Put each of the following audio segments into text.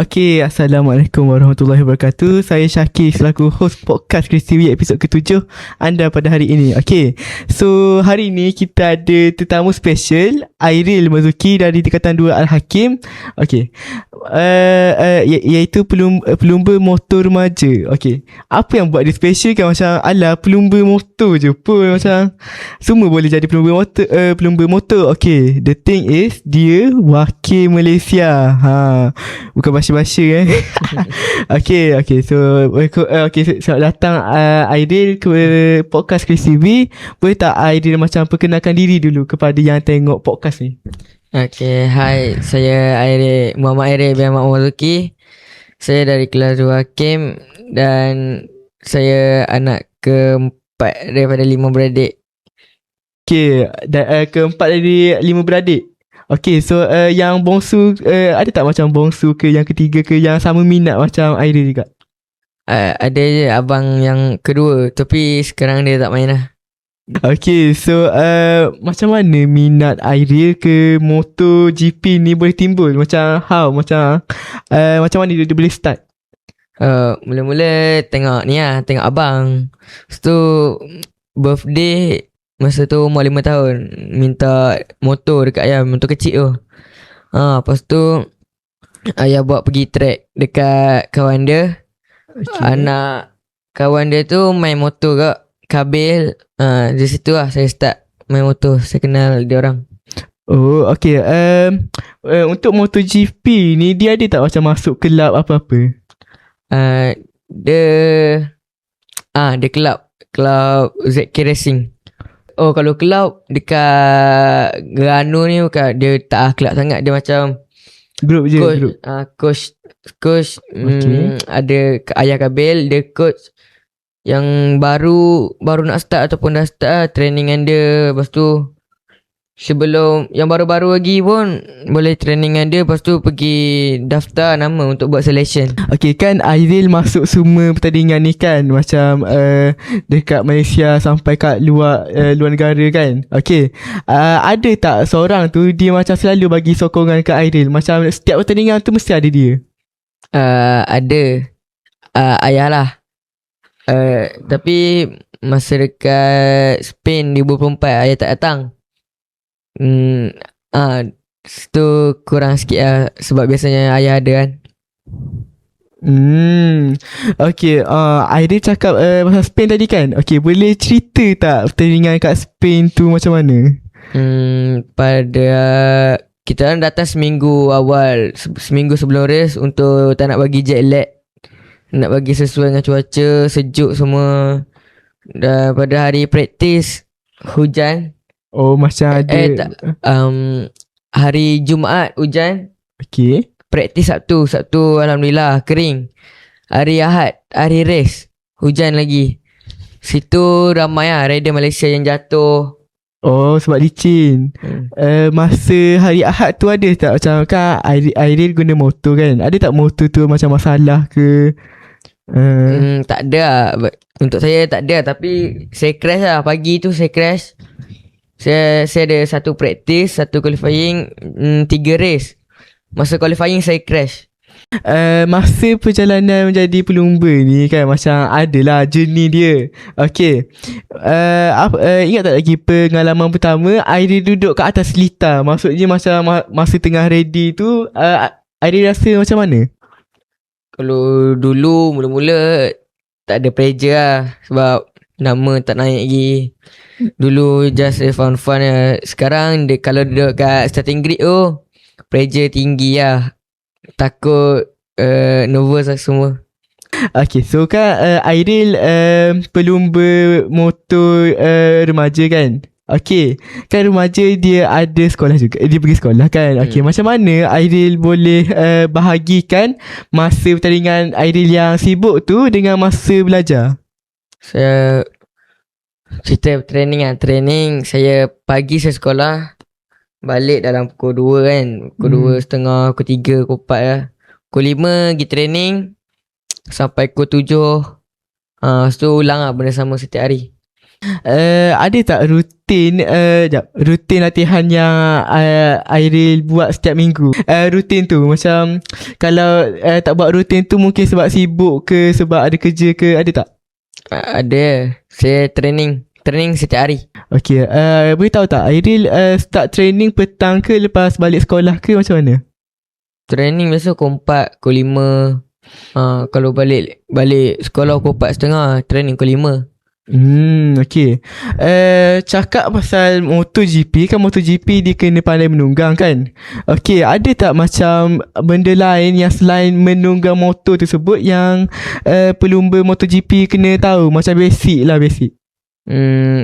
Okay, Assalamualaikum warahmatullahi wabarakatuh. Saya Syakir selaku host podcast Chris TV episod ke-7 anda pada hari ini. Okay, so hari ini kita ada tetamu special, Airil Mazuki dari Tingkatan 2 Al-Hakim. Okay, iaitu pelumba motor remaja. Okay, apa yang buat dia special kan, macam ala pelumba motor je pun, macam semua boleh jadi pelumba motor. Okay, the thing is dia wakil Malaysia. Bukan bahasa-bahasa Okay, selamat datang Aidil ke podcast Chris TV. Boleh tak Aidil macam perkenalkan diri dulu kepada yang tengok podcast ni? Okay, hai, saya Muhammad Airil bin Ahmad Mazuki. Saya dari kelas 2 Hakim dan saya anak keempat daripada 5 beradik. Okay, keempat dari 5 beradik. Okay, so yang bongsu ada tak macam bongsu ke yang ketiga ke yang sama minat macam Airil juga? Ada je abang yang kedua, tapi sekarang dia tak main lah. Okay, so macam mana minat Airil ke motor GP ni boleh timbul? Macam macam mana dia boleh start? Mula-mula tengok ni lah, tengok abang. Lepas tu birthday masa tu umur 5 tahun, minta motor dekat ayah, motor kecil tu. Lepas tu ayah bawa pergi track dekat kawan dia. Anak kawan dia tu main motor kat Kabil. Di situ lah saya start main motor. Saya kenal dia orang. Oh, okay. Untuk MotoGP ni dia ada tak macam masuk kelab apa-apa? Dia kelab ZK Racing. Oh, kalau kelab dekat Grano ni bukan, dia tak kelab sangat, dia macam Group je, coach, group. Coach Okay. ada ayah Kabil, dia coach yang baru nak start ataupun dah start lah, trainingan dia. Lepas tu sebelum yang baru-baru lagi pun boleh trainingan dia. Lepas tu pergi daftar nama untuk buat selection. Okay, kan Airil masuk semua pertandingan ni kan, macam dekat Malaysia sampai kat luar negara kan. Okay, ada tak seorang tu dia macam selalu bagi sokongan ke Airil, macam setiap pertandingan tu mesti ada dia? Ada ayah lah. Tapi masa dekat Spain 2024 ayah tak datang. Tu kurang sikit lah, sebab biasanya ayah ada kan. Okay, Airil cakap pasal Spain tadi kan. Okay, boleh cerita tak pertandingan kat Spain tu macam mana? Pada kita orang datang seminggu awal, seminggu sebelum race, untuk tak nak bagi jet lag, nak bagi sesuai dengan cuaca sejuk semua. Dan pada hari praktis hujan. Oh, macam ada hari Jumaat hujan. Okay. Praktis Sabtu alhamdulillah kering. Hari Ahad, hari race, hujan lagi. Situ ramai lah rider Malaysia yang jatuh. Oh, sebab licin. Masa hari Ahad tu ada tak macam kan Airil guna motor kan, ada tak motor tu macam masalah ke? Tak ada lah. Untuk saya tak ada, tapi saya crash lah. Pagi tu saya crash. Saya ada satu praktis, satu qualifying, 3 race. Masa qualifying saya crash. Masa perjalanan menjadi pelumba ni kan, macam adalah journey dia. Okay, ingat tak lagi pengalaman pertama Airil duduk kat atas lita? Maksudnya macam masa tengah ready tu, Airil rasa macam mana? Kalau dulu mula-mula tak ada pressure lah, sebab nama tak naik lagi. Dulu just fun lah. Sekarang dia kalau duduk kat starting grid tu, pressure tinggi lah. Takut, nervous lah semua. Okay, so kan Airil pelumba motor remaja kan. Okay, kan remaja dia ada sekolah juga, dia pergi sekolah kan. Okay, macam mana Airil boleh bahagikan masa pertandingan Airil yang sibuk tu dengan masa belajar? Saya cerita training saya pagi saya sekolah, balik dalam pukul 2 kan. Pukul 2.30, pukul 3, pukul 4 lah. Pukul 5 pergi training sampai pukul 7. Lepas tu ulang lah benda sama setiap hari. Ada tak rutin latihan yang Airil buat setiap minggu? Rutin tu macam kalau tak buat rutin tu mungkin sebab sibuk ke, sebab ada kerja ke, ada tak? Ada. Saya training setiap hari. Okay, boleh tahu tak Airil start training petang ke lepas balik sekolah ke macam mana? Training biasa pukul 4, pukul 5. Kalau balik sekolah pukul 4.30, training pukul 5. Okay. Cakap pasal MotoGP, kan MotoGP dia kena pandai menunggang kan. Okay, ada tak macam benda lain yang selain menunggang motor tersebut yang pelumba MotoGP kena tahu? Macam basic lah, basic.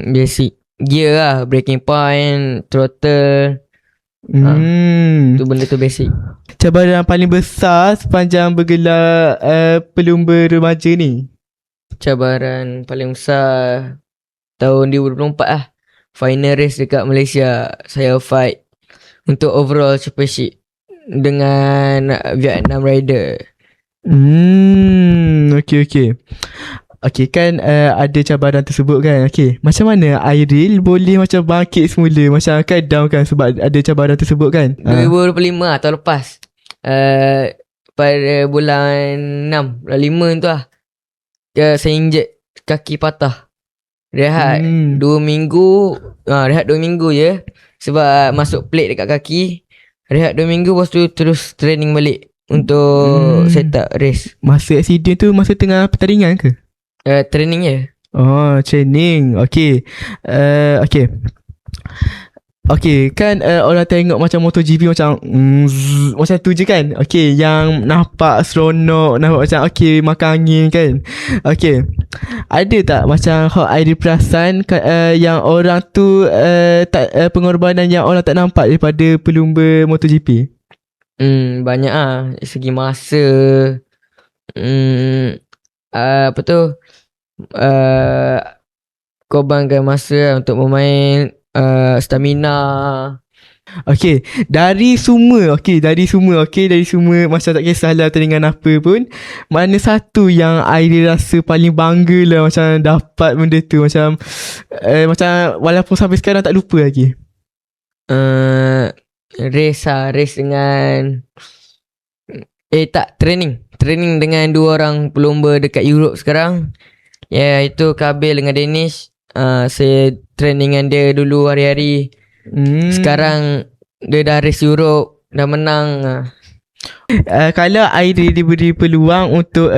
Basic gear lah, braking point, throttle. Tu benda tu basic. Cabaran paling besar sepanjang bergelar pelumba remaja ni? Cabaran paling besar tahun 2024 lah. Final race dekat Malaysia, saya fight untuk overall championship dengan Vietnam Rider. Okay. Okay kan, ada cabaran tersebut kan. Okay, macam mana Airil boleh macam bangkit semula, macam kan down kan sebab ada cabaran tersebut kan? 2025 lah, tahun lepas. Pada bulan 6, bulan 5 tu lah. Saya injet kaki patah. Rehat 2 minggu. Rehat 2 minggu je. Sebab masuk plate dekat kaki. Rehat 2 minggu, lepas tu terus training balik untuk set up race. Masa accident tu masa tengah pertandingan ke? Training je. Oh, training. Okay. Okay kan, orang tengok macam MotoGP macam macam tu je kan. Okay, yang nampak seronok, nampak macam okay makan angin kan. Okay, ada tak macam hak Airil perasan yang orang tu tak pengorbanan yang orang tak nampak daripada pelumba MotoGP? Banyak lah. Segi masa, apa tu, korbankan masa lah untuk bermain, stamina. Okay, dari semua macam tak kisahlah pertandingan apa pun, mana satu yang Airil rasa paling bangga lah macam dapat benda tu, macam macam walaupun sampai sekarang tak lupa lagi? Race dengan training dengan 2 orang pelumba dekat Europe sekarang. Itu Kabil dengan Danish. Saya training dengan dia dulu hari-hari. Sekarang dia dah race Europe, dah menang. Kalau Airil diberi peluang untuk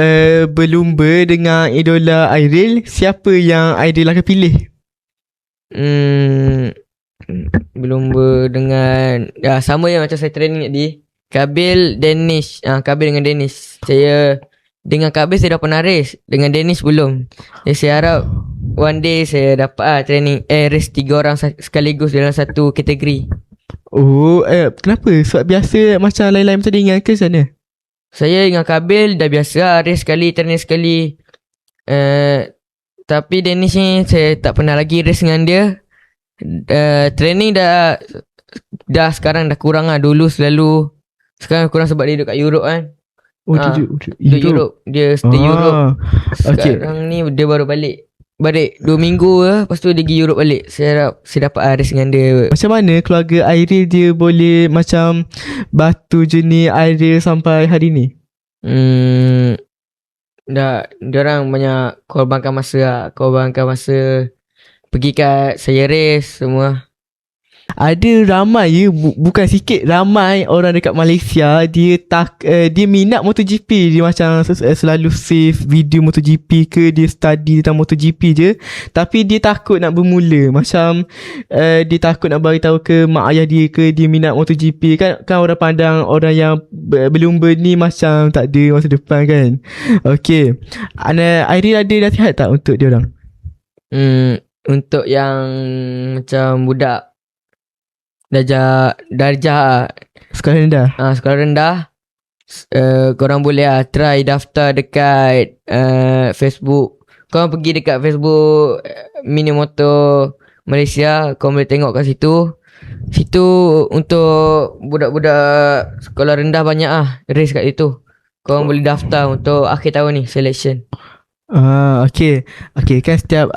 berlumba dengan idola Airil, siapa yang Airil akan pilih? Berlumba dengan sama yang macam saya training tadi, Kabil, Danish. Kabil dengan Danish. Saya dengan Kabil saya dah pernah race, dengan Danish belum. Saya harap one day saya dapat training race 3 orang sekaligus dalam satu kategori. Kenapa? Sebab biasa macam lain-lain pertandingan ke sana? Saya dengan Kabil dah biasa race sekali, training sekali. Tapi Danish ni saya tak pernah lagi race dengan dia. Training dah sekarang dah kurang lah. Dulu selalu, sekarang kurang sebab dia duduk kat Europe kan. Europe. Dia stay Europe. Sekarang ni dia baru balik 2 minggu lah. Lepas tu dia pergi Europe balik. Saya harap saya dapat race dengan dia. Macam mana keluarga Airil dia boleh macam batu jenis Airil sampai hari ni? Diorang banyak korbankan masa pergi kat saya race semua. Ada ramai bukan sikit, ramai orang dekat Malaysia dia minat MotoGP. Dia macam selalu save video MotoGP ke, dia study tentang MotoGP je, tapi dia takut nak bermula. Macam dia takut nak bagi tahu ke mak ayah dia ke dia minat MotoGP. Kan orang pandang orang yang berlumba ni macam tak ada masa depan kan. Okay, Airil ada nasihat tak untuk dia orang? Untuk yang macam budak darjah sekolah rendah. Sekolah rendah, korang boleh try daftar dekat Facebook. Korang pergi dekat Facebook Mini Motor Malaysia, korang boleh tengok kat situ. Situ untuk budak-budak sekolah rendah banyak race kat situ. Korang boleh daftar untuk akhir tahun ni selection. Okay. Okay, kan setiap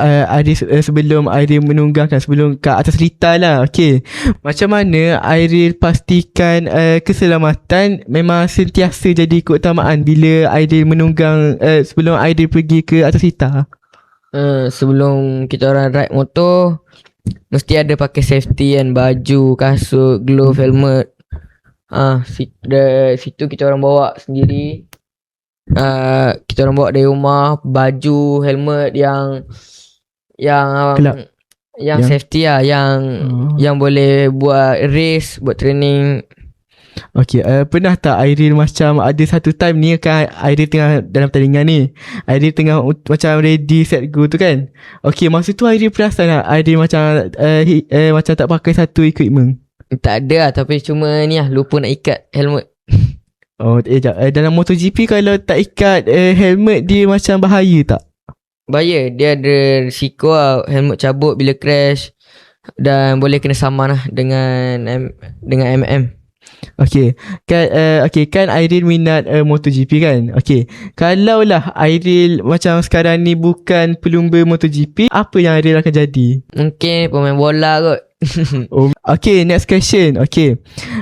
sebelum Airil menunggang kan, sebelum kat atas cerita lah. Okay, macam mana Airil pastikan keselamatan memang sentiasa jadi keutamaan bila Airil menunggang, sebelum Airil pergi ke atas cerita? Sebelum kita orang ride motor, mesti ada pakai safety kan, baju, kasut, glove, helmet. Situ kita orang bawa sendiri. Kita orang bawa dari rumah baju, helmet yang Kelak. yang Yang- safety lah, yang boleh buat race, buat training. Okay, pernah tak Airil macam ada satu time ni kan, Airil tengah dalam pertandingan ni, Airil tengah macam ready set go tu kan. Okay, masa tu Airil perasan tak Airil macam macam tak pakai satu equipment? Tak ada lah, tapi cuma ni lah, lupa nak ikat helmet. Oh, dalam MotoGP kalau tak ikat helmet dia macam bahaya tak? Bahaya, dia ada risiko lah, helmet cabut bila crash dan boleh kena saman lah dengan MM. Okay, kan Airil minat MotoGP kan. Okay, kalau lah Airil macam sekarang ni bukan pelumba MotoGP, apa yang Airil akan jadi? Mungkin pemain bola kot. Okay, next question. Okay,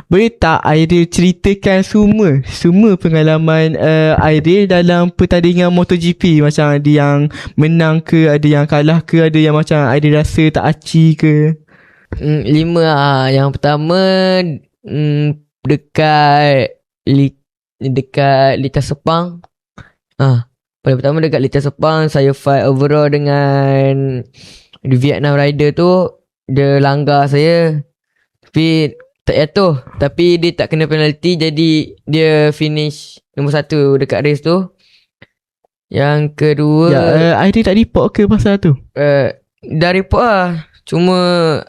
boleh tak Airil ceritakan semua pengalaman Airil dalam pertandingan MotoGP? Macam ada yang menang ke, ada yang kalah ke, ada yang macam Airil rasa tak aci ke? 5 lah. Yang pertama dekat Litas Sepang. Pada pertama dekat Litas Sepang, saya fight overall dengan Vietnam rider tu. Dia langgar saya, tapi tak jatuh, tapi dia tak kena penalty, jadi dia finish nombor 1 dekat race tu. Yang kedua, Airil tak report ke pasal tu? dah report lah, cuma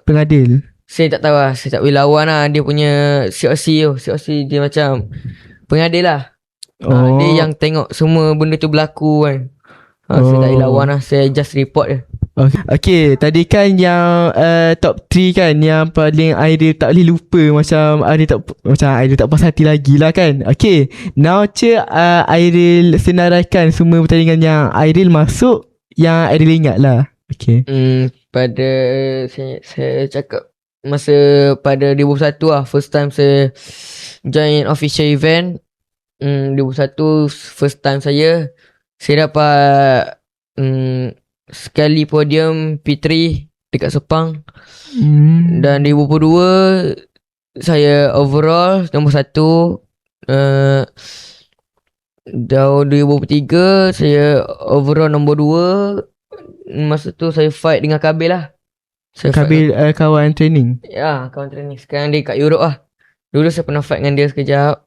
Pengadil. saya tak tahu lah, saya tak boleh lawan lah dia punya COC tu. COC dia macam pengadil lah. Dia yang tengok semua benda tu berlaku kan. Saya tak boleh lawan lah, saya just report je. Okay, tadi kan yang top 3 kan, yang paling Airil tak boleh lupa, macam Airil tak puas hati lagi lah kan. Okay, now Airil senaraikan semua pertandingan yang Airil masuk, yang Airil ingat lah. Okay. Pada saya cakap masa pada 2001 lah, first time saya join official event. 2001 first time saya dapat sekali podium P3 dekat Sepang. Dan 2022 saya overall nombor 1. Tahun 2003 saya overall nombor 2. Masa tu saya fight dengan Kabil lah. Kabil kawan training. Ya, kawan training. Sekarang dia kat Europe lah. Dulu saya pernah fight dengan dia sekejap.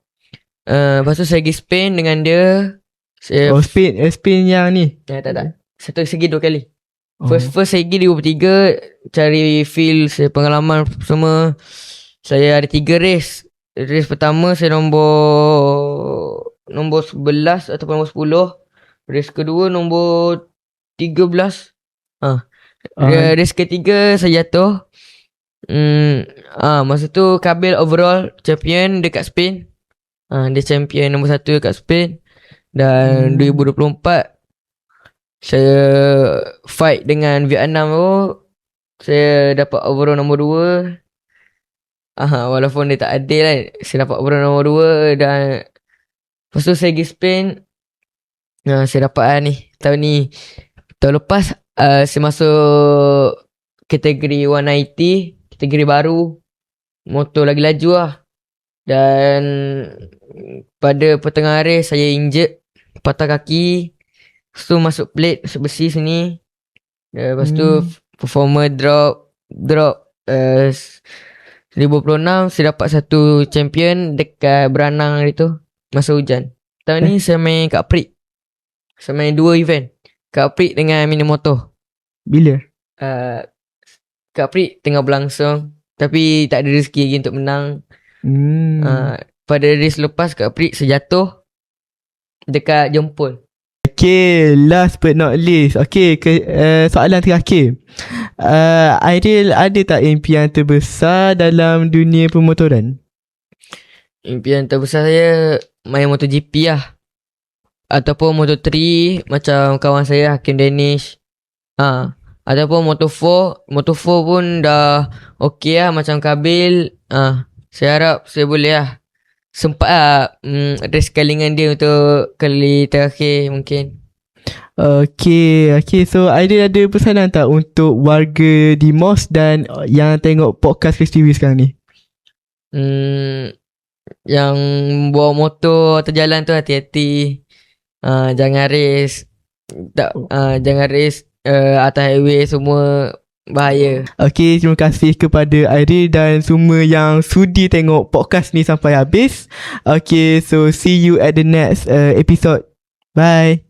Lepas tu saya pergi Spain dengan dia. Spain yang ni. Tak. Satu segi 2 kali. First saya pergi 2003, cari feel, saya pengalaman semua. Saya ada 3 race. Race pertama saya nombor 11 ataupun nombor 10. Race kedua nombor 13. Race ketiga saya jatuh. Masa tu Kabil overall champion dekat Spain. Dia champion nombor 1 dekat Spain. Dan 2024 saya fight dengan Vietnam tu, saya dapat overall nombor 2. Walaupun dia tak adil kan, saya dapat overall nombor 2. Dan lepas tu saya pergi Spain. Saya dapat ni tahun lepas saya masuk kategori 190, kategori baru, motor lagi laju lah. Dan pada pertengahan race saya injured, patah kaki. Lepas tu masuk plate, masuk besi sini. Lepas tu performer drop. 2026 saya dapat satu champion dekat Beranang hari tu, masa hujan. Tahun ni saya main kat Aprik. Saya main 2 event, kat Aprik dengan Minimoto. Bila? Kat Aprik tengah berlangsung, tapi tak ada rezeki lagi untuk menang. Pada race lepas kat Aprik saya jatuh dekat Jempol. Okay, last but not least. Okay, soalan terakhir. Airil ada tak impian terbesar dalam dunia pemotoran? Impian terbesar saya main MotoGP lah. Ataupun Moto3 macam kawan saya Hakim Danish. Ataupun Moto4 pun dah okey lah macam Kabil. Saya harap saya boleh lah sempat lah race kali dengan dia untuk kali terakhir mungkin. Okay, so ada pesanan tak untuk warga di MOS dan yang tengok podcast Race TV sekarang ni? Yang bawa motor atau jalan tu hati-hati. Jangan race jangan race atas highway, semua bahaya. Okay, terima kasih kepada Aidil dan semua yang sudi tengok podcast ni sampai habis. Okay, so see you at the next episode. Bye.